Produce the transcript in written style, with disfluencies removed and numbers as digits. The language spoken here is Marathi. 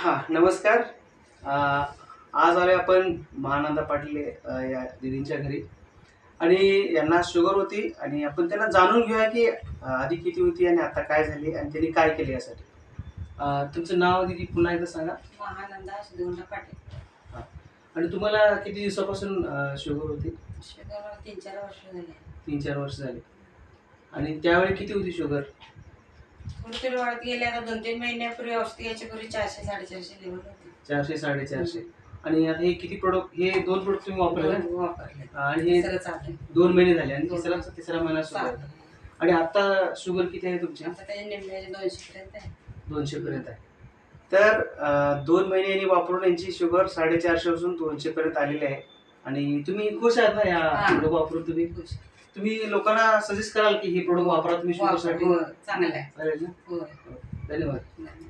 हां, नमस्कार. आज आलोय आपण महानंदा पाटील या दीदींच्या घरी आणि यांना शुगर होती आणि आपण त्यांना जाणून घेऊया की आधी किती होती आणि आता काय झाली आणि त्यांनी काय केले यासाठी. तुमचं नाव दीदी पुन्हा एकदा सांगा. महानंदा सुगंधा पाटील. हां. आणि तुम्हाला किती दिवसापासून शुगर होती? शुगर 3-4 वर्ष झाले. 3-4 वर्ष झाली. आणि त्यावेळी किती होती शुगर? थोडी वाढत गेली. आता 2-3 महिन्यापूर्वी औषध घ्यायच्या पूर्वी 400-450 लेवल होती. 400-450. आणि आता हे किती प्रोडक्ट, हे 2 प्रोडक्ट तुम्ही वापरले ना? वापरले. आणि हे तिसरं चालू आहे. 2 महिने झाले आणि 2 तिसरा महिना सुरू चालू आहे. आहे. आणि आता शुगर किती आहे तुमची? आता त्याच्या निम्म्याचे 200 पर्यंत आहे. 200 पर्यंत आहे. तर 2 महिन्यांनी वापरून यांची शुगर 450 पासून 200 पर्यंत आलेली आहे. आणि तुम्ही खुश आहात ना या हां. प्रोडक्ट वापरून? तुम्ही खुश. तुम्ही लोकांना सजेस्ट कराल की हे प्रोडक्ट वापरा तुम्ही शुगरसाठी? हो, चांगलं आहे. चालेल ना? हो. धन्यवाद. नाही.